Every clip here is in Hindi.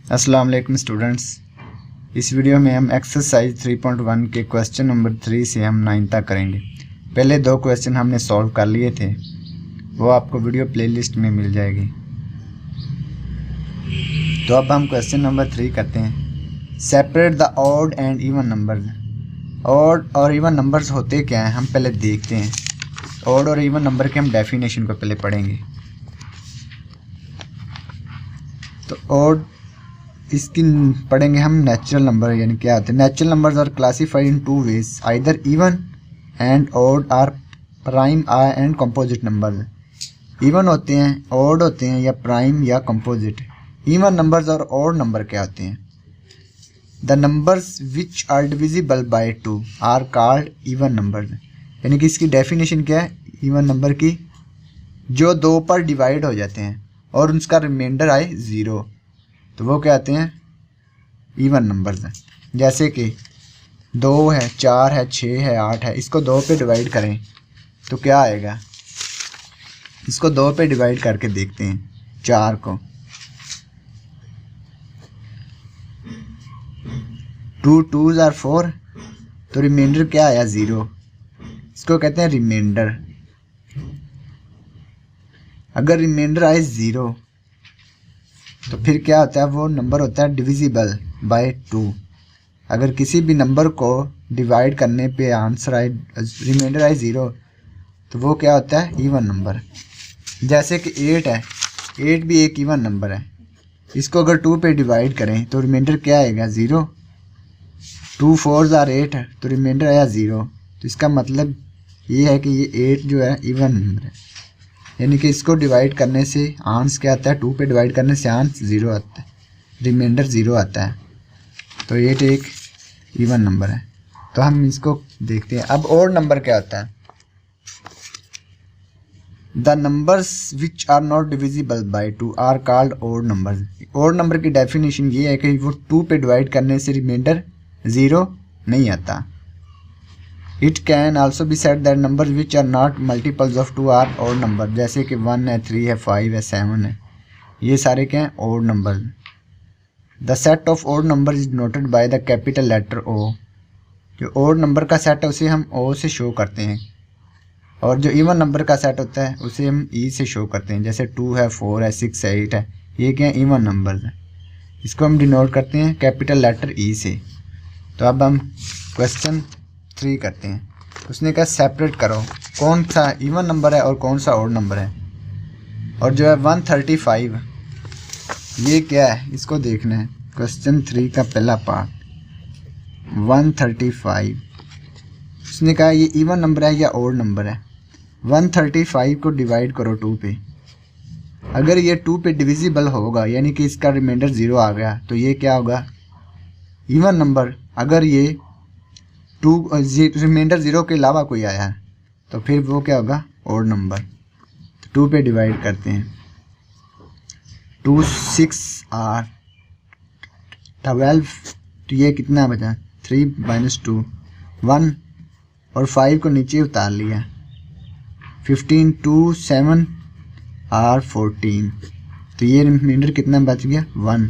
अस्सलाम वालेकुम स्टूडेंट्स। इस वीडियो में हम एक्सरसाइज 3.1 के क्वेश्चन नंबर 3 से हम 9 तक करेंगे। पहले 2 क्वेश्चन हमने सॉल्व कर लिए थे, वो आपको वीडियो प्लेलिस्ट में मिल जाएगी। तो अब हम क्वेश्चन नंबर 3 करते हैं। Separate the odd and even numbers. Odd और इवन नंबर्स होते क्या हैं हम पहले देखते हैं। ऑड और इवन नंबर के हम डेफिनेशन को पहले पढ़ेंगे। तो ऑड इसकी पढ़ेंगे हम नेचुरल नंबर, यानी क्या होते हैं। Natural numbers are classified in 2 ways, either even and odd are prime and composite numbers. Even होते हैं, ऑड होते हैं, या प्राइम या कंपोजिट। इवन नंबर्स और ऑड नंबर क्या होते हैं। The numbers which are divisible by 2 are called even numbers. यानी कि इसकी डेफिनेशन क्या है इवन नंबर की, जो 2 पर डिवाइड हो जाते हैं और उसका रिमाइंडर आए 0, तो वो क्या आते हैं इवन नंबर्स हैं। जैसे कि 2 है, 4 है, 6 है, 8 है, इसको 2 पे डिवाइड करें तो क्या आएगा। इसको 2 पे डिवाइड करके देखते हैं। 4 को 2 2s आर 4, तो रिमाइंडर क्या आया 0। इसको कहते हैं रिमाइंडर। अगर रिमाइंडर आए 0 तो फिर क्या होता है, वो नंबर होता है डिविजिबल बाय 2। अगर किसी भी नंबर को डिवाइड करने पे आंसर आए, रिमाइंडर आए 0, तो वो क्या होता है इवन नंबर। जैसे कि 8 है, 8 भी एक इवन नंबर है। इसको अगर 2 पे डिवाइड करें तो रिमाइंडर क्या आएगा 0। 2 4s आर 8 है, तो रिमाइंडर आया 0। तो इसका मतलब ये है कि ये 8 जो है इवन नंबर है, यानी कि इसको डिवाइड करने से आंसर क्या आता है, 2 पे डिवाइड करने से आंसर 0 आता है, रिमाइंडर 0 आता है। तो 8 एक इवन नंबर है। तो हम इसको देखते हैं। अब ऑड नंबर क्या होता है। The numbers which are not divisible by 2 are called odd numbers. Odd number की डेफिनेशन ये है कि वो 2 पे डिवाइड करने से रिमाइंडर 0 नहीं आता। It can also be said that number which are not multiples of 2 are odd number. जैसे कि 1 है, 3 है, 5 है, 7 है, ये सारे क्या हैं odd number. The set of odd number is noted by the capital letter O. जो ऑड नंबर का सेट है उसे हम ओ से शो करते हैं, और जो इवन नंबर का सेट होता है उसे हम ई से शो करते हैं। जैसे 2 है, 4 है, 6 है, 8 है, ये क्या है इवन नंबर है। इसको हम डिनोट करते हैं कैपिटल लेटर ई से। तो अब हम क्वेश्चन 3 करते हैं। उसने कहा सेपरेट करो कौन सा इवन नंबर है और कौन सा ऑड नंबर है। और जो है 135 ये क्या है, इसको देखना है। क्वेश्चन 3 का पहला पार्ट 135। उसने कहा ये इवन नंबर है या ऑड नंबर है। 135 को डिवाइड करो 2 पे। अगर ये 2 पे डिविजिबल होगा, यानी कि इसका रिमाइंडर 0 आ गया, तो ये क्या होगा इवन नंबर। अगर ये रिमाइंडर 0 के अलावा कोई आया है तो फिर वो क्या होगा ऑड नंबर। तो 2 पे डिवाइड करते हैं। 2 6 आर 12, तो ये कितना बचा 3 - 2 1, और 5 को नीचे उतार लिया। 15 2 7 आर 14, तो ये रिमाइंडर कितना बच गया 1।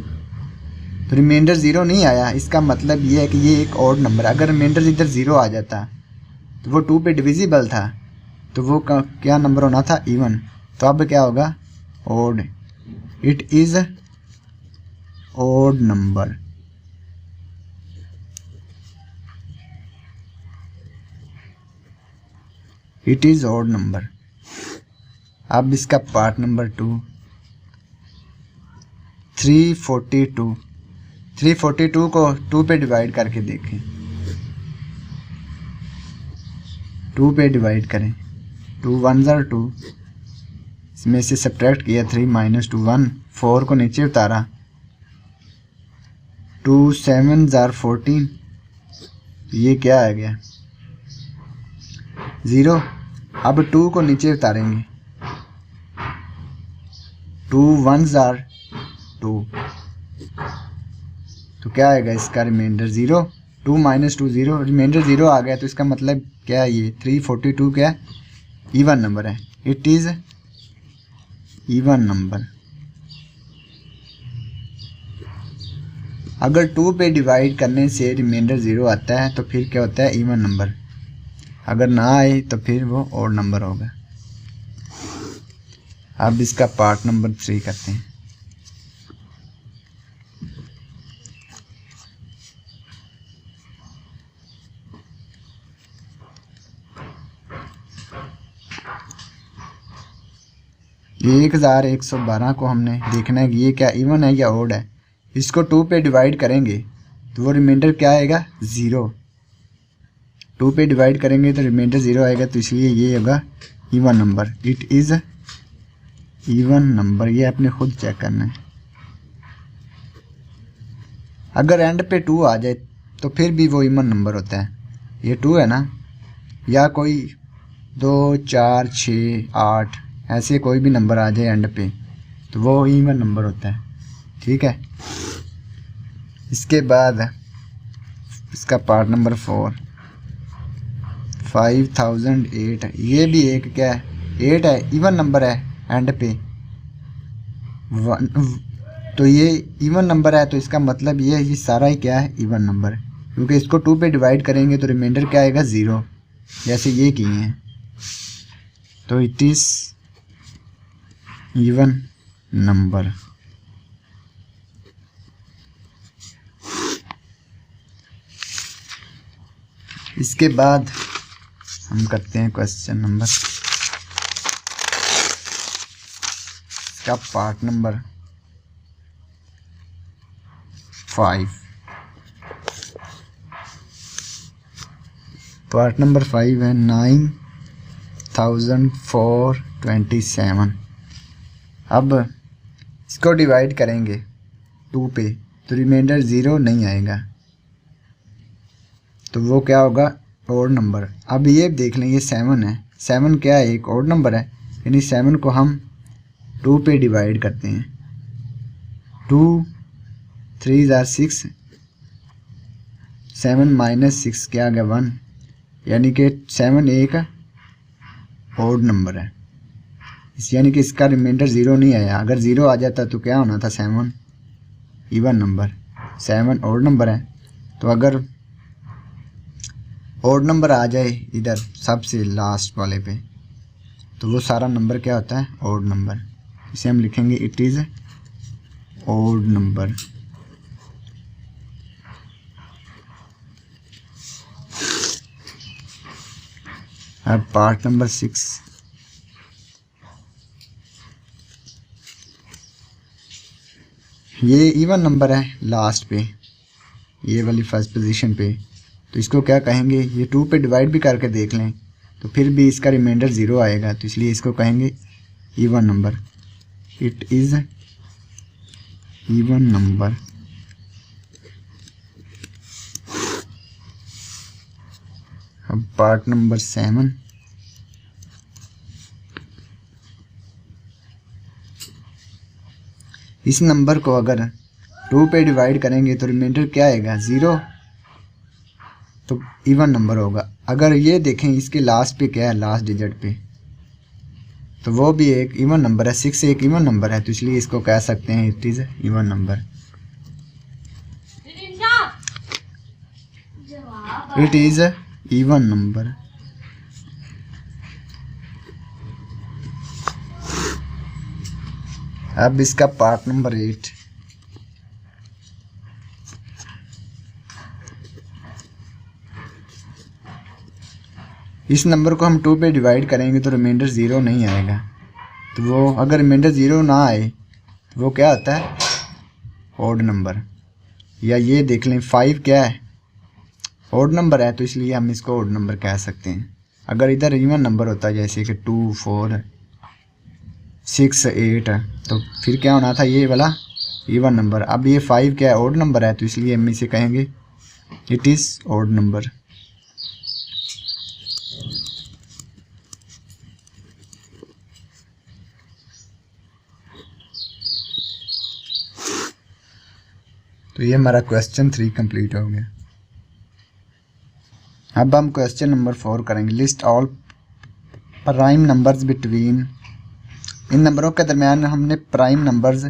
तो रिमाइंडर 0 नहीं आया, इसका मतलब ये है कि ये एक ऑड नंबर। अगर रिमाइंडर इधर 0 आ जाता तो वो 2 पे डिविजिबल था, तो वो क्या नंबर होना था इवन। तो अब क्या होगा odd. It is odd number. It is odd number. अब इसका पार्ट नंबर 2 342 को 2 पे डिवाइड करके देखें। 2 पे डिवाइड करें। 2 1s आर 2, इसमें से सब्ट्रैक्ट किया 3 - 2 1, 4 को नीचे उतारा। 2 7s आर 14, ये क्या आ गया 0। अब 2 को नीचे उतारेंगे। 2 1s आर 2, तो क्या आएगा इसका रिमाइंडर 0। 2 - 2 0, रिमाइंडर 0 आ गया, तो इसका मतलब क्या है ये 342 क्या इवन नंबर है। It is even number. अगर 2 पे डिवाइड करने से रिमाइंडर 0 आता है तो फिर क्या होता है, इवन नंबर। अगर ना आए तो फिर वो ऑड नंबर होगा। अब इसका पार्ट नंबर 3 करते हैं। ये 1112 को हमने देखना है कि ये क्या इवन है या ऑड है। इसको 2 पे डिवाइड करेंगे तो वो रिमाइंडर क्या आएगा, 0। 2 पे डिवाइड करेंगे तो रिमाइंडर 0 आएगा, तो इसलिए ये होगा even number. It is even number. ये आपने खुद चेक करना है। अगर एंड पे 2 आ जाए तो फिर भी वो इवन नंबर होता है। ये 2 है ना, या कोई 2, 4, 6, 8 ऐसे कोई भी नंबर आ जाए एंड पे तो वो इवन नंबर होता है। ठीक है। इसके बाद इसका पार्ट नंबर 4 5008। ये भी एक क्या है, 8 है, इवन नंबर है एंड पे 1। तो ये इवन नंबर है तो इसका मतलब ये सारा ही क्या है, इवन नंबर। क्योंकि इसको 2 पे डिवाइड करेंगे तो रिमाइंडर क्या आएगा, 0, जैसे ये किए हैं। तो इट इज़ इवन नंबर। इसके बाद हम करते हैं क्वेश्चन नंबर, इसका पार्ट नंबर 5। पार्ट नंबर 5 है 9427। अब इसको डिवाइड करेंगे 2 पे तो रिमाइंडर 0 नहीं आएगा, तो वो क्या होगा, ऑड नंबर। अब ये देख लें, ये 7 है। 7 क्या है, एक ऑड नंबर है, यानी 7 को हम 2 पे डिवाइड करते हैं। 2 3 are 6, 7 माइनस 6 क्या आ गया, 1, यानी कि 7 एक ऑड नंबर है। यानी कि इसका रिमाइंडर 0 नहीं आया। अगर 0 आ जाता तो क्या होना था, 7 इवन नंबर। 7 ऑड नंबर है, तो अगर ऑड नंबर आ जाए इधर सबसे लास्ट वाले पे तो वो सारा नंबर क्या होता है, ऑड नंबर। इसे हम लिखेंगे इट इज़ ऑड नंबर। अब पार्ट नंबर 6, ये इवन नंबर है लास्ट पे, ये वाली फर्स्ट पोजीशन पे, तो इसको क्या कहेंगे, ये 2 पे डिवाइड भी करके देख लें तो फिर भी इसका रिमाइंडर 0 आएगा, तो इसलिए इसको कहेंगे even number. It is even number. अब पार्ट नंबर 7, इस नंबर को अगर 2 पे डिवाइड करेंगे तो रिमाइंडर क्या आएगा, 0, तो इवन नंबर होगा। अगर ये देखें इसके लास्ट पे क्या है, लास्ट डिजिट पे, तो वो भी एक इवन नंबर है। 6 एक इवन नंबर है, तो इसलिए इसको कह सकते हैं it is even number. It is even number. अब इसका पार्ट नंबर 8, इस नंबर को हम 2 पे डिवाइड करेंगे तो रिमाइंडर 0 नहीं आएगा, तो वो अगर रिमाइंडर 0 ना आए तो वो क्या होता है, ऑड नंबर। या ये देख लें 5 क्या है, ऑड नंबर है, तो इसलिए हम इसको ऑड नंबर कह सकते हैं। अगर इधर इवन नंबर होता जैसे कि 2, 4, 6, 8 तो फिर क्या होना था, ये वाला इवन नंबर। अब ये 5 क्या है, ऑड नंबर है, तो इसलिए हम इसे कहेंगे इट इज़ ऑड नंबर। तो ये हमारा क्वेश्चन 3 कंप्लीट हो गया। अब हम क्वेश्चन नंबर 4 करेंगे। List all prime numbers between, इन नंबरों के दरमियान हमने प्राइम नंबर्स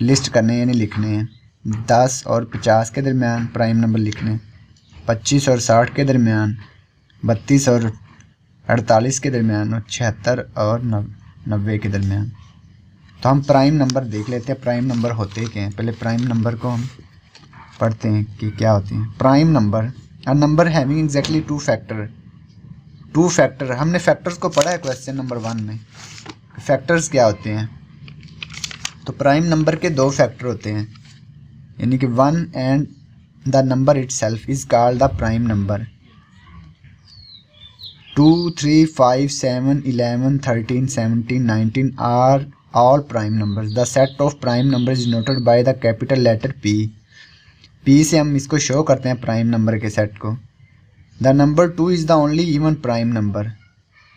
लिस्ट करने यानी लिखने हैं 10 और 50 के दरमियान प्राइम नंबर लिखने, 25 और 60 के दरमियान, 32 और 48 के दरमियान, और 76 और 90 के दरमियान। तो हम प्राइम नंबर देख लेते हैं, प्राइम नंबर होते क्या हैं। पहले प्राइम नंबर को हम पढ़ते हैं कि क्या होते हैं। Prime number, a number having exactly two factor. हमने फैक्टर्स को पढ़ा है क्वेश्चन नंबर 1 में। फैक्टर्स क्या होते हैं? तो प्राइम नंबर के 2 फैक्टर होते हैं, यानी कि 1 and the number itself is called the prime number. 2, 3, 5, 7, 11, 13, 17, 19 are all prime numbers. The set of prime numbers is denoted by the capital letter P. P से हम इसको शो करते हैं प्राइम नंबर के सेट को। The number 2 is the only even prime number.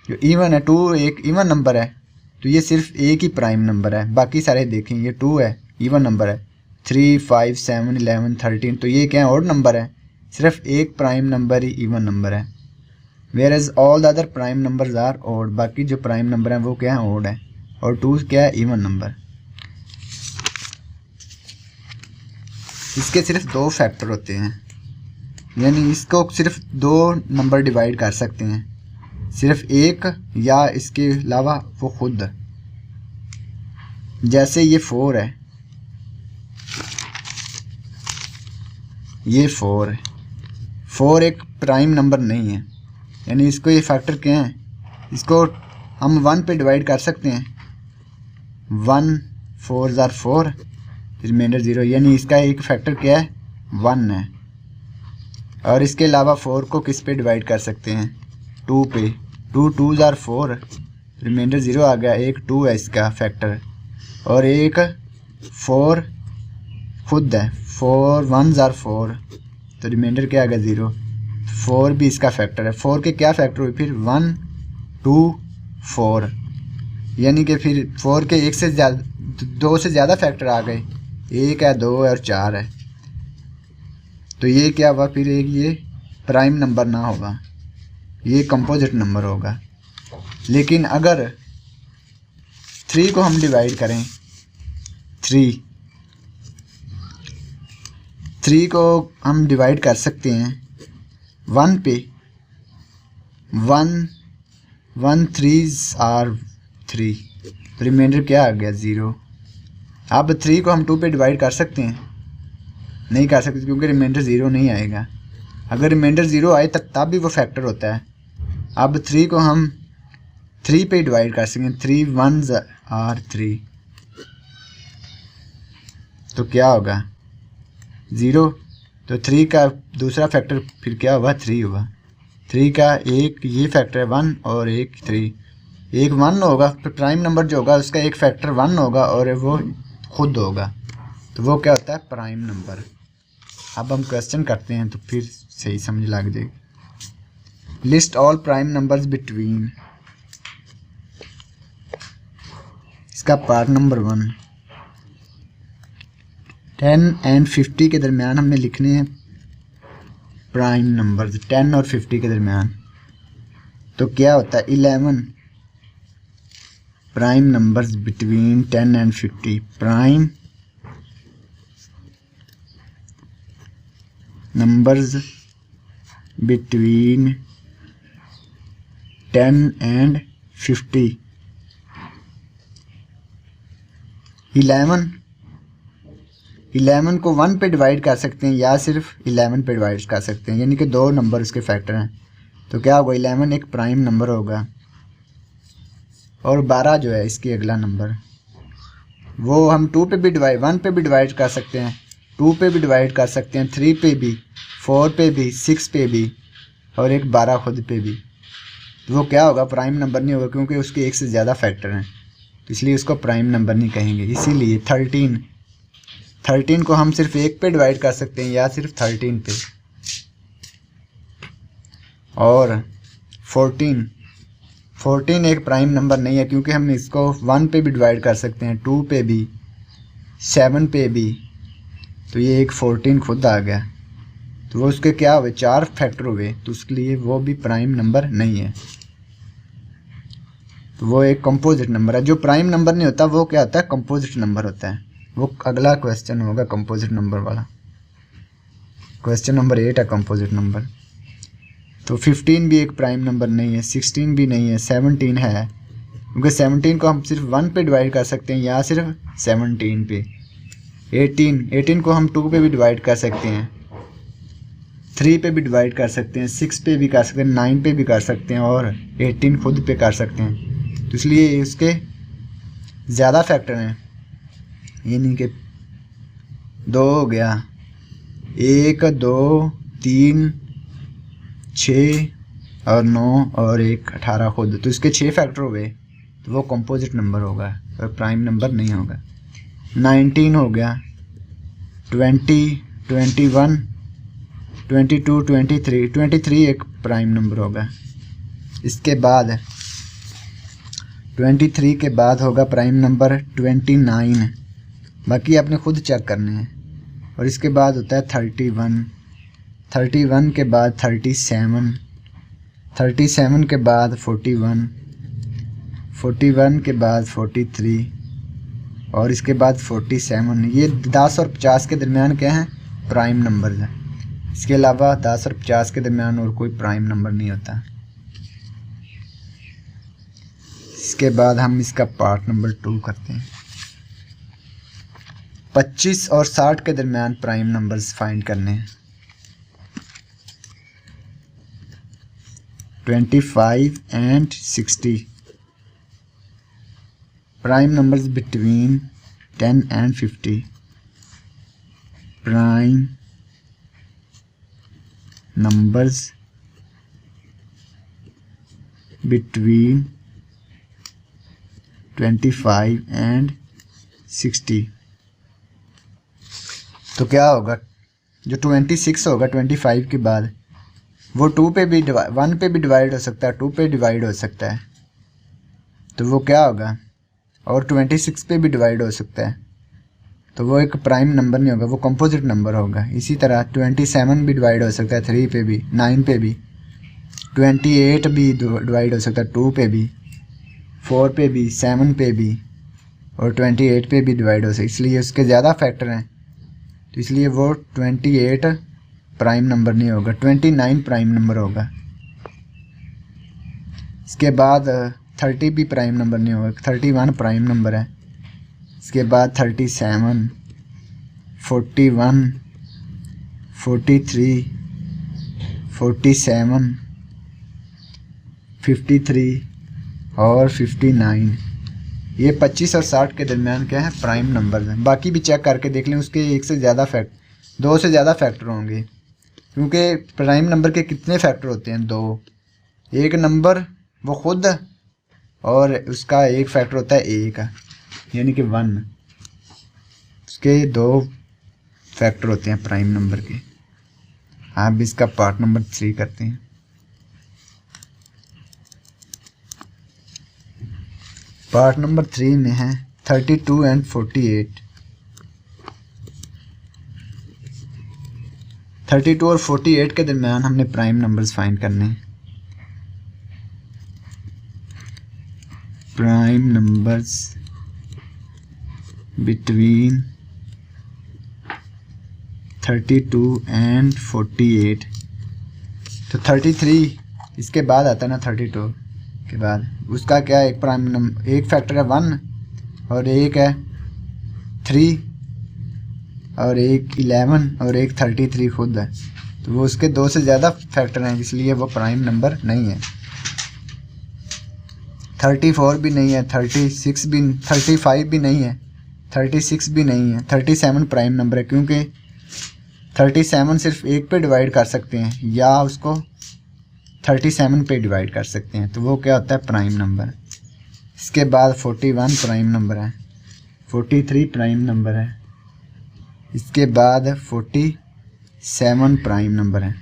जो इवन है, 2 एक इवन नंबर है, तो ये सिर्फ एक ही प्राइम नंबर है। बाकी सारे देखें, ये 2 है, इवन नंबर है। 3, 5, 7, 11, 13, तो ये क्या है? ऑड नंबर है। सिर्फ एक प्राइम नंबर ही इवन नंबर है। Whereas all the other prime numbers are odd. बाकी जो प्राइम नंबर हैं वो क्या है? ऑड है। और 2 क्या है? Even number. इसके सिर्फ 2 फैक्टर होते हैं, यानी इसको सिर्फ 2 नंबर डिवाइड कर सकते हैं, सिर्फ एक या इसके अलावा वो खुद। जैसे ये 4 है, ये 4 है। 4 एक प्राइम नंबर नहीं है, यानी इसको ये फैक्टर क्या है? इसको हम 1 पे डिवाइड कर सकते हैं। 1 4 ज़ार 4, रिमाइंडर 0, यानी इसका एक फैक्टर क्या है? 1 है। और इसके अलावा 4 को किस पे डिवाइड कर सकते हैं? 2 पे। 2 2 ज़ार 4, रिमाइंडर 0 आ गया। एक 2 है इसका फैक्टर, और एक 4 खुद है। 4 1 ज़ार 4, तो रिमाइंडर क्या आ गया? 0। 4 भी इसका फैक्टर है। 4 के क्या फैक्टर हुए फिर? 1 2 4, यानी कि फिर 4 के एक से ज़्यादा, 2 से ज़्यादा फैक्टर आ गए। 1 है, 2 है और 4 है। तो ये क्या हुआ फिर? एक ये प्राइम नंबर ना होगा, ये कंपोजिट नंबर होगा। लेकिन अगर 3 को हम डिवाइड करें, 3 को हम डिवाइड कर सकते हैं 1 पे। 1 3 आर 3, तो रिमाइंडर क्या आ गया? 0। अब 3 को हम 2 पे डिवाइड कर सकते हैं? नहीं कर सकते, क्योंकि रिमाइंडर 0 नहीं आएगा। अगर रिमाइंडर 0 आए तब भी वो फैक्टर होता है। अब 3 को हम 3 पे डिवाइड कर सकते हैं। 3 1 आर 3, तो क्या होगा? 0। तो 3 का दूसरा फैक्टर फिर क्या होगा? 3 होगा। 3 का एक ये फैक्टर है 1 और एक 3, एक 1 होगा। फिर प्राइम नंबर जो होगा उसका एक फैक्टर 1 होगा और वो खुद होगा, तो वो क्या होता है? Prime number. अब हम क्वेश्चन करते हैं तो फिर सही समझ लग जाएगी। List all prime numbers between, इसका पार्ट नंबर 1, 10 एंड 50 के दरमियान हमने लिखने हैं प्राइम नंबर्स। 10 और 50 के दरमियान तो क्या होता है? 11 prime numbers between 10 and 50। Prime numbers between 10 and 50। 11 को 1 पे डिवाइड कर सकते हैं या सिर्फ 11 पे डिवाइड कर सकते हैं, यानी कि 2 नंबर उसके फैक्टर हैं। तो क्या होगा? 11 एक प्राइम नंबर होगा, और 12 जो है इसकी अगला नंबर, वो हम 2 पे भी डिवाइड, 1 पे भी डिवाइड कर सकते हैं, 2 पे भी डिवाइड कर सकते हैं, 3 पे भी, 4 पे भी, 6 पे भी, और एक 12 खुद पे भी। तो वो क्या होगा? प्राइम नंबर नहीं होगा, क्योंकि उसके एक से ज़्यादा फैक्टर हैं, तो इसलिए उसको प्राइम नंबर नहीं कहेंगे। इसीलिए 13 को हम सिर्फ 1 पे डिवाइड कर सकते हैं या सिर्फ 13 पे। और 14 एक प्राइम नंबर नहीं है, क्योंकि हम इसको 1 पे भी डिवाइड कर सकते हैं, 2 पे भी, 7 पे भी, तो ये एक 14 खुद आ गया। तो वो उसके क्या हुए? 4 फैक्टर हुए, तो उसके लिए वो भी प्राइम नंबर नहीं है। तो वो एक कंपोजिट नंबर है। जो प्राइम नंबर नहीं होता वो क्या होता है? कंपोजिट नंबर होता है। वो अगला क्वेश्चन होगा कंपोजिट नंबर वाला। क्वेश्चन नंबर 8 है कंपोजिट नंबर। तो 15 भी एक प्राइम नंबर नहीं है, 16 भी नहीं है, 17 है, क्योंकि 17 को हम सिर्फ 1 पे डिवाइड कर सकते हैं या सिर्फ 17 पे। 18 को हम 2 पे भी डिवाइड कर सकते हैं, 3 पे भी डिवाइड कर सकते हैं, 6 पे भी कर सकते हैं, 9 पे भी कर सकते हैं और 18 खुद पे कर सकते हैं। तो इसलिए इसके ज़्यादा फैक्टर हैं, यानी कि 2 हो गया, 1 2 3 6 और 9 और 1 18 खुद, तो इसके 6 फैक्टर हो गए, तो वो कंपोजिट नंबर होगा और प्राइम नंबर नहीं होगा। 19 हो गया, 20 21 22 23 एक प्राइम नंबर होगा। इसके बाद 23 के बाद होगा प्राइम नंबर 29, बाकी आपने खुद चेक करने हैं। और इसके बाद होता है 31 के बाद 37 के बाद 41 के बाद 43 और इसके बाद 47। ये 10 और 50 के दरमियान क्या हैं? प्राइम नंबर है। इसके अलावा 10 और 50 के दरमियान और कोई प्राइम नंबर नहीं होता। इसके बाद हम इसका पार्ट नंबर 2 करते हैं। 25 और 60 के दरमियान प्राइम नंबर्स फाइंड करने हैं। 25 and 60 prime numbers between 10 and 50, prime numbers between 25 and 60। तो क्या होगा? जो 26 होगा 25 के बाद, वो 2 पे भी 1 पे भी डिवाइड हो सकता है, 2 पे डिवाइड हो सकता है, तो वो क्या होगा? और 26 पे भी डिवाइड हो सकता है, तो वो एक प्राइम नंबर नहीं होगा, वो कंपोजिट नंबर होगा। इसी तरह 27 भी डिवाइड हो सकता है 3 पे भी, 9 पे भी, 28 भी डिवाइड हो सकता है 2 पे भी, 4 पे भी, 7 पे भी और 28 पे भी डिवाइड हो सकता है। इसलिए उसके ज़्यादा फैक्टर हैं, तो इसलिए वो 28 प्राइम नंबर नहीं होगा, 29 प्राइम नंबर होगा। इसके बाद 30 भी प्राइम नंबर नहीं होगा, 31 प्राइम नंबर है। इसके बाद 37, 41, 43, 47, 53 और 59। ये 25 और 60 के दरमियान क्या है? प्राइम नंबर हैं। बाकी भी चेक करके देख लें, उसके 1 से ज़्यादा 2 से ज़्यादा फैक्टर होंगे, क्योंकि प्राइम नंबर के कितने फैक्टर होते हैं? 2। एक नंबर वो खुद और उसका एक फैक्टर होता है 1, यानी कि 1। उसके 2 फैक्टर होते हैं प्राइम नंबर के। आप इसका पार्ट नंबर 3 करते हैं। पार्ट नंबर 3 में है 32 एंड 48। 32 और 48 के दरमियान हमने प्राइम नंबर्स फाइंड करने हैं। Prime numbers between 32 and 48। तो 33 इसके बाद आता है ना, 32 के बाद उसका क्या है? एक प्राइम नंबर, एक फैक्टर है 1 और एक है 3 और एक 11 और एक 33 खुद है, तो वो उसके 2 से ज़्यादा फैक्टर हैं, इसलिए वो प्राइम नंबर नहीं है। 34 भी नहीं है, 36 भी, 35 भी नहीं है, 36 भी नहीं है, 37 प्राइम नंबर है, क्योंकि 37 सिर्फ 1 पे डिवाइड कर सकते हैं या उसको 37 पे डिवाइड कर सकते हैं, तो वो क्या होता है? Prime number. इसके बाद 41 प्राइम नंबर है, 43 प्राइम नंबर है, इसके बाद 47 प्राइम नंबर है।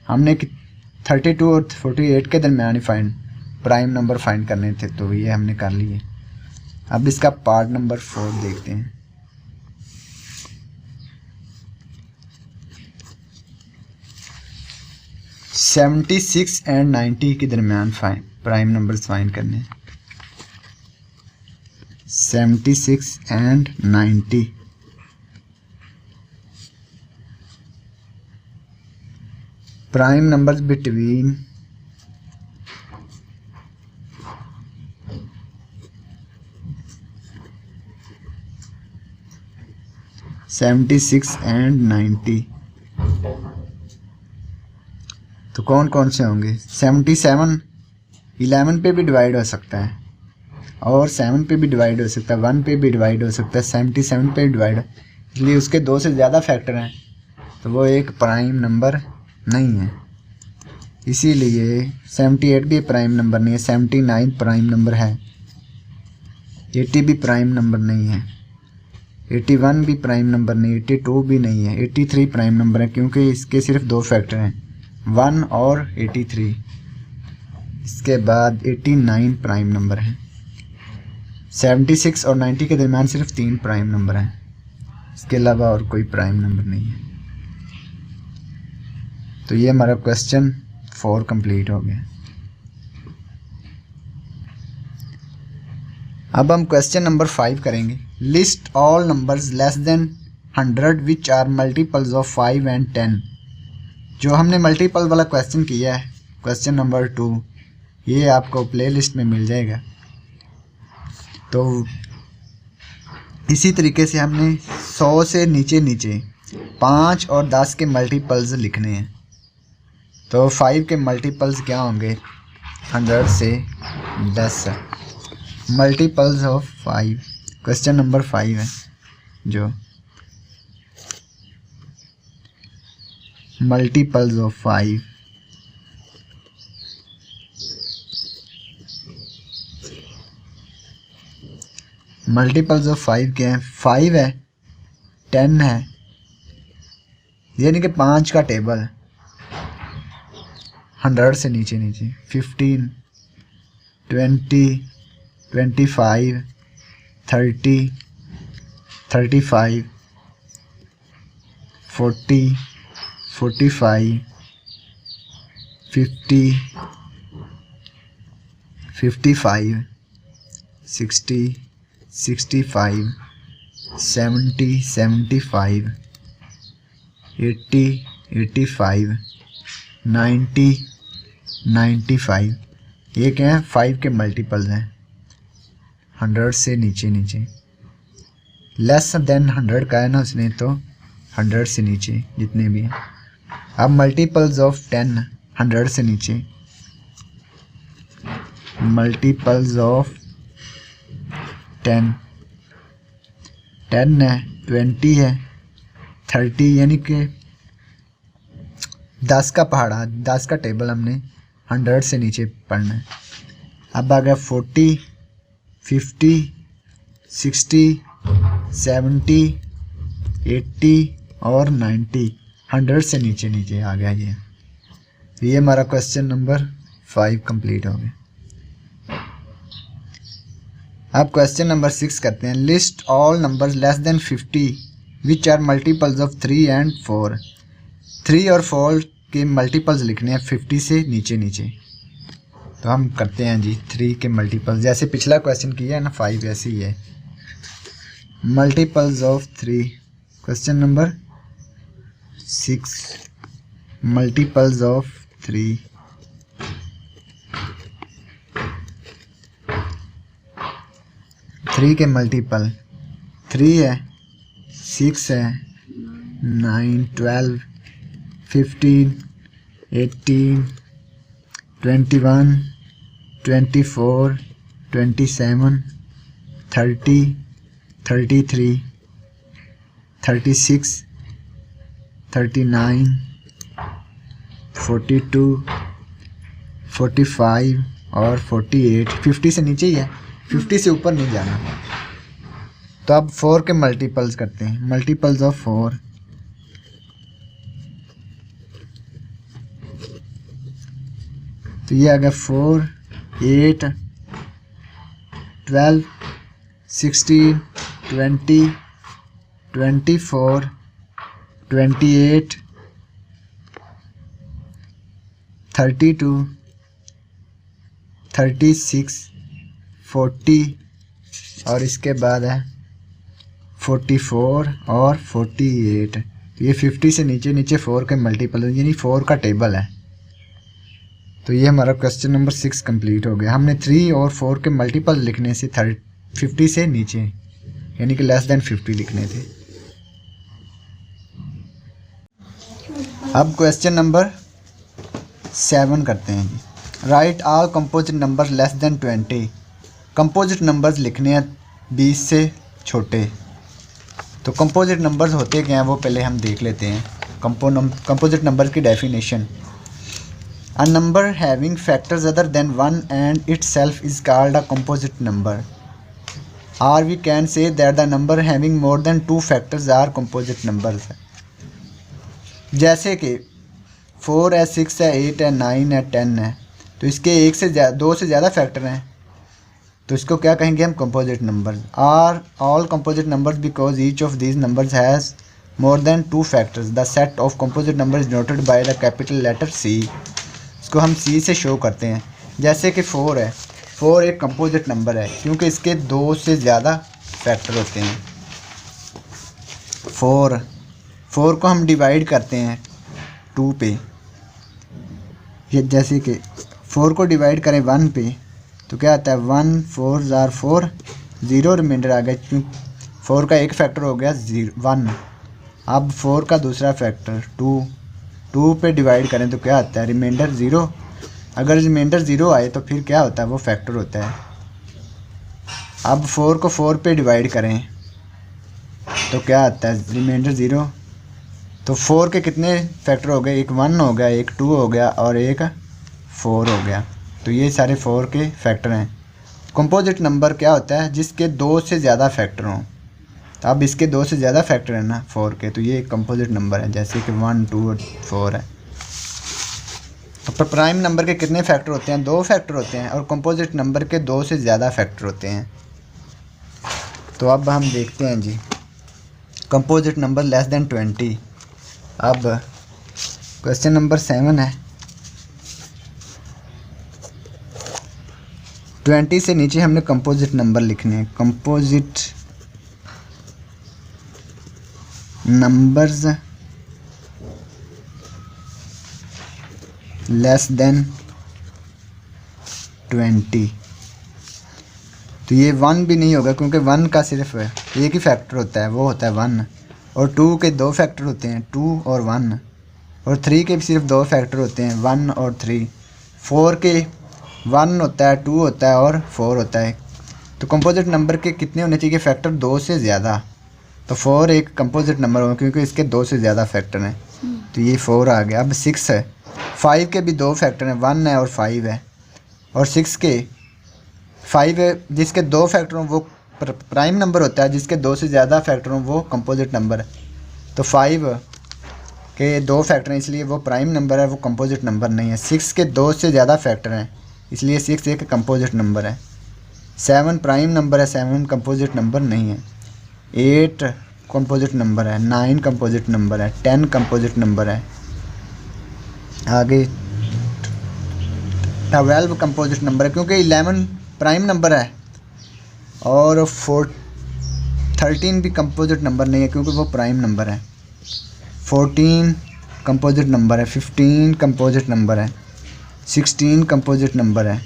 हमने 32 और 48 के दरमियान ही प्राइम नंबर फाइंड करने थे, तो ये हमने कर लिए। अब इसका पार्ट नंबर 4 देखते हैं। $76 और 90 के दरमियान प्राइम नंबर्स फाइंड करने। 76 और 90 प्राइम नंबर्स बिटवीन 76 एंड 90, तो कौन कौन से होंगे? 77 11 पे भी डिवाइड हो सकता है और 7 पे भी डिवाइड हो सकता है, 1 पे भी डिवाइड हो सकता है, 77 पे भी डिवाइड, इसलिए उसके 2 से ज़्यादा फैक्टर हैं तो वो एक प्राइम नंबर नहीं है। इसीलिए 78 भी प्राइम नंबर नहीं है, 79 प्राइम नंबर है, 80 भी प्राइम नंबर नहीं है, 81 भी प्राइम नंबर नहीं, 82 भी नहीं है, 83 प्राइम नंबर है क्योंकि इसके सिर्फ 2 फैक्टर हैं, 1 और 83। इसके बाद 89 प्राइम नंबर है। 76 और 90 के दरमियान सिर्फ 3 प्राइम नंबर हैं, इसके अलावा और कोई प्राइम नंबर नहीं है। तो ये हमारा क्वेश्चन 4 कंप्लीट हो गया। अब हम क्वेश्चन नंबर 5 करेंगे। List all numbers less than 100 which are multiples of 5 and 10। जो हमने मल्टीपल वाला क्वेश्चन किया है, क्वेश्चन नंबर 2, ये आपको प्ले लिस्ट में मिल जाएगा। तो इसी तरीके से हमने 100 से नीचे नीचे 5 और 10 के मल्टीपल्स लिखने हैं। तो 5 के मल्टीपल्स क्या होंगे? 100 से 10 मल्टीपल्स ऑफ 5। क्वेश्चन नंबर 5 है जो मल्टीपल्स ऑफ 5। मल्टीपल्स ऑफ 5 क्या है? 5 है, 10 है, यानी कि 5 का टेबल 100 से नीचे नीचे, 15, 20, 25, 30, 35, 40, 45, 50, 55, 60, 65, 70, 75, 80, 85, 90, 95। ये क्या है? 5 के मल्टीपल्स हैं 100 से नीचे नीचे। लेस देन 100 का है ना उसने, तो 100 से नीचे जितने भी हैं। अब मल्टीपल्स ऑफ 10 100 से नीचे, मल्टीपल्स ऑफ 10 10 है, 20 है, 30, यानी कि 10 का पहाड़ा, 10 का टेबल हमने 100 से नीचे पढ़ना है। अब आ गया 40, 50, 60, 70, 80 और 90, 100 से नीचे नीचे आ गया ये हमारा क्वेश्चन नंबर 5 कंप्लीट हो गया। अब क्वेश्चन नंबर 6 करते हैं। List all numbers less than 50 which are multiples of 3 and 4। 3 और 4 के मल्टीपल्स लिखने हैं 50 से नीचे नीचे। तो हम करते हैं जी 3 के मल्टीपल्स, जैसे पिछला क्वेश्चन किया है ना 5, ऐसे ही है। Multiples of 3, question number 6, multiples of 3। Three के मल्टीपल 3 है, 6 है, 9, 12, 15, 18, 21, 24, 27, 30, 33, 36, 39, 42, 45 और 48। 50 से नीचे ही है, 50 से ऊपर नहीं जाना। तो अब 4 के मल्टीपल्स करते हैं। मल्टीपल्स ऑफ 4, तो ये आ गया 4, 8, 12, 16, 20, 24, 28, 32, 36, 40 और इसके बाद है 44 और 48। तो ये 50 से नीचे नीचे 4 के मल्टीपल यानी 4 का टेबल है। तो ये हमारा क्वेश्चन नंबर 6 कंप्लीट हो गया। हमने 3 और 4 के मल्टीपल लिखने से 50 से नीचे यानी कि लेस देन 50 लिखने थे। अब क्वेश्चन नंबर 7 करते हैं जी। Write all composite number less than 20। Composite numbers लिखने हैं 20 से छोटे। तो कंपोजिट नंबर्स होते क्या हैं वो पहले हम देख लेते हैं। कंपोजिट नंबर की definition, a number having factors other than 1 and itself is called a composite number, or we can say that the number having more than 2 factors are composite numbers। जैसे कि 4 है, 6 है, 8 है, 9 है, 10 है, तो इसके 2 से ज़्यादा फैक्टर हैं, तो इसको क्या कहेंगे हम composite number. Are all composite numbers because each of these numbers has more than 2 factors. The set of composite number is noted by the capital letter C. इसको हम सी से शो करते हैं। जैसे कि 4 है, 4 एक कंपोजिट नंबर है क्योंकि इसके 2 से ज़्यादा फैक्टर होते हैं। 4 को हम डिवाइड करते हैं 2 पे। ये जैसे कि 4 को डिवाइड करें 1 पे तो क्या आता है 1 4 जार 4, 0 रिमाइंडर आ गया क्योंकि 4 का एक फैक्टर हो गया 1। अब 4 का दूसरा फैक्टर 2 पे डिवाइड करें तो क्या आता है रिमाइंडर 0। अगर रिमाइंडर 0 आए तो फिर क्या होता है वो फैक्टर होता है। अब 4 को 4 पे डिवाइड करें तो क्या आता है रिमाइंडर 0। तो 4 के कितने फैक्टर हो गए, एक 1 हो गया, एक 2 हो गया और एक 4 हो गया। तो ये सारे 4 के फैक्टर हैं। कंपोजिट नंबर क्या होता है जिसके 2 से ज़्यादा फैक्टर हों। तो अब इसके 2 से ज़्यादा फैक्टर है ना 4 के, तो ये एक कंपोजिट नंबर है जैसे कि 1 2 और 4 है। तो प्राइम नंबर के कितने फैक्टर होते हैं, 2 फैक्टर होते हैं और कंपोजिट नंबर के 2 से ज़्यादा फैक्टर होते हैं। तो अब हम देखते हैं जी कंपोजिट नंबर लेस देन 20। अब क्वेश्चन नंबर 7 है। 20 से नीचे हमने कंपोजिट नंबर लिखने हैं। Composite numbers less than 20। तो ये 1 भी नहीं होगा क्योंकि 1 का सिर्फ एक ही फैक्टर होता है, वो होता है 1। और 2 के 2 फैक्टर होते हैं 2 और 1। और 3 के भी सिर्फ 2 फैक्टर होते हैं 1 और 3। 4 के 1 होता है, 2 होता है और 4 होता है। तो कंपोजिट नंबर के कितने होने चाहिए फैक्टर, 2 से ज़्यादा। तो 4 एक कंपोजिट नंबर होगा क्योंकि इसके 2 से ज़्यादा फैक्टर हैं। तो ये 4 आ गया। अब 6 है, 5 के भी 2 फैक्टर हैं, 1 है और 5 है। और 6 के 5 है जिसके 2 फैक्टर हों वो प्राइम नंबर होता है, जिसके 2 से ज़्यादा फैक्टर हों वो कंपोजिट नंबर है। तो 5 के 2 फैक्टर हैं इसलिए वो प्राइम नंबर है, वो कंपोजिट नंबर नहीं है। 6 के 2 से ज़्यादा फैक्टर हैं इसलिए 6 एक कंपोजिट नंबर है। 7 प्राइम नंबर है, 7 कंपोजिट नंबर नहीं है। 8 कंपोजिट नंबर है, 9 कंपोजिट नंबर है, 10 कंपोजिट नंबर है। आगे 12 कंपोजिट नंबर है क्योंकि 11 प्राइम नंबर है। और 13 भी कंपोजिट नंबर नहीं है क्योंकि वो प्राइम नंबर है। 14 कंपोजिट नंबर है, 15 कंपोजिट नंबर है, 16 कंपोजिट नंबर है।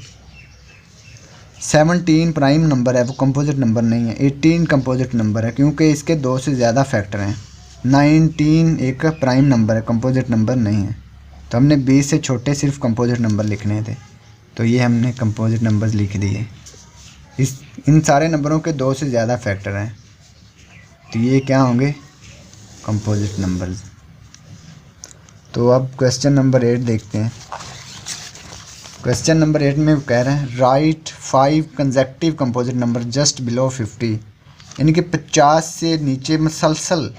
17 प्राइम नंबर है, वो कंपोजिट नंबर नहीं है। 18 कंपोजिट नंबर है क्योंकि इसके 2 से ज़्यादा फैक्टर हैं। 19 एक प्राइम नंबर है, कंपोजिट नंबर नहीं है। तो हमने 20 से छोटे सिर्फ कंपोजिट नंबर लिखने थे, तो ये हमने कंपोजिट नंबर्स लिख दिए। इन सारे नंबरों के 2 से ज़्यादा फैक्टर हैं, तो ये क्या होंगे कंपोजिट नंबर्स। तो अब क्वेश्चन नंबर 8 देखते हैं। क्वेश्चन नंबर 8 में कह रहे हैं right 5 consecutive composite number just below 50, यानी कि 50 से नीचे मसलसल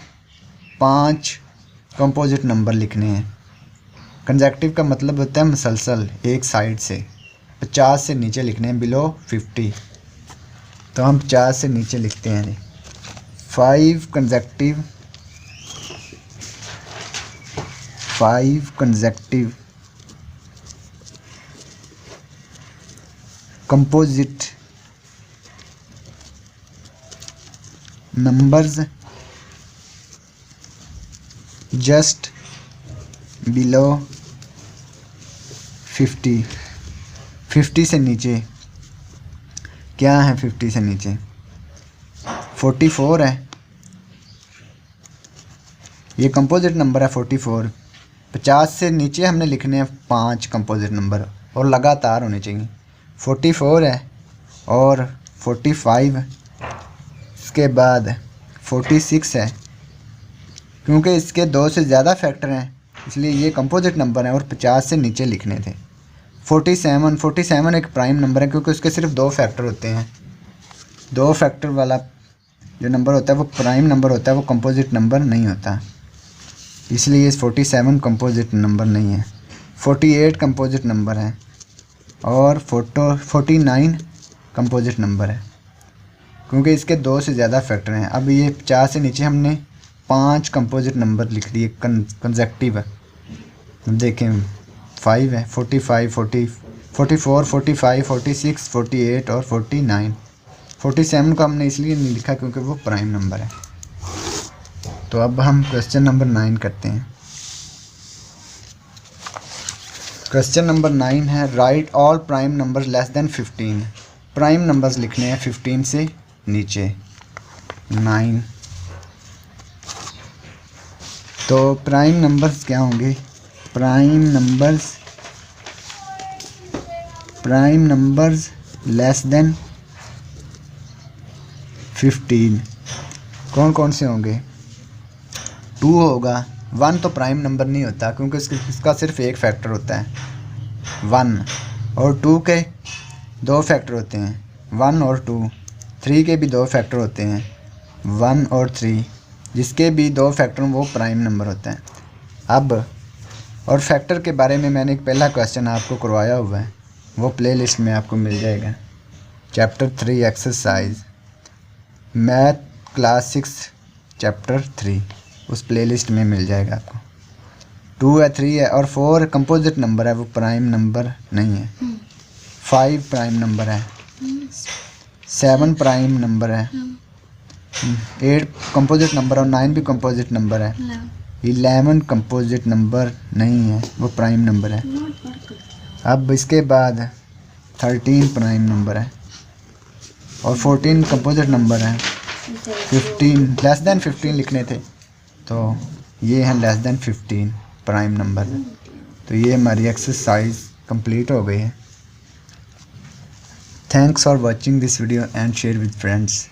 5 कंपोजिट नंबर लिखने हैं। कंसेक्यूटिव का मतलब होता है मसलसल एक साइड से। 50 से नीचे लिखने हैं बिलो 50। तो हम 50 से नीचे लिखते हैं 5 consecutive composite numbers just below 50, 50 से नीचे क्या है? 50 से नीचे 44 है, ये कंपोजिट नंबर है 44। 50 से नीचे हमने लिखने हैं 5 कंपोजिट नंबर और लगातार होने चाहिए। 44 है और 45, इसके बाद 46 है, क्योंकि इसके 2 से ज़्यादा फैक्टर हैं इसलिए ये कंपोजिट नंबर है और 50 से नीचे लिखने थे। 47 एक प्राइम नंबर है क्योंकि उसके सिर्फ 2 फैक्टर होते हैं। 2 फैक्टर वाला जो नंबर होता है वो प्राइम नंबर होता है, वो कंपोजिट नंबर नहीं होता, इसलिए 47 कंपोजिट नंबर नहीं है। 48 कंपोजिट नंबर है और 49 कंपोजिट नंबर है क्योंकि इसके 2 से ज़्यादा फैक्टर हैं। अब ये 50 से नीचे हमने 5 कंपोजिट नंबर लिख दिए कंसेक्टिव है। देखें 5 है, 45, 44, 45, 46, 48 और 49। 47 को हमने इसलिए नहीं लिखा क्योंकि वो प्राइम नंबर है। तो अब हम क्वेश्चन नंबर 9 करते हैं। क्वेश्चन नंबर 9 है right all prime numbers less then 15। Prime numbers लिखने हैं 15 से नीचे। 9 तो प्राइम नंबर्स क्या होंगे? प्राइम नंबर्स लेस देन 15 कौन कौन से होंगे? 2 होगा। 1 तो प्राइम नंबर नहीं होता क्योंकि इसका सिर्फ एक फैक्टर होता है 1, और 2 के 2 फैक्टर होते हैं 1 और 2। 3 के भी 2 फैक्टर होते हैं 1 और 3, जिसके भी 2 फैक्टर वो प्राइम नंबर होता है। अब और फैक्टर के बारे में मैंने एक पहला क्वेश्चन आपको करवाया हुआ है, वो प्लेलिस्ट में आपको मिल जाएगा। Chapter 3 exercise math class 6 chapter 3, उस प्लेलिस्ट में मिल जाएगा आपको। 2 है, 3 है और 4 कंपोजिट नंबर है, वो प्राइम नंबर नहीं है। 5 प्राइम नंबर है, 7 प्राइम नंबर है, 8 कंपोजिट नंबर और 9 भी कंपोजिट नंबर है। 11 कंपोजिट नंबर नहीं है, वो प्राइम नंबर है। अब इसके बाद 13 प्राइम नंबर है और 14 कंपोजिट नंबर है। 15 लेस देन 15 लिखने थे तो ये है लेस देन 15 प्राइम नंबर। तो ये हमारी एक्सरसाइज कंप्लीट हो गई है। Thanks for watching this video and share with friends.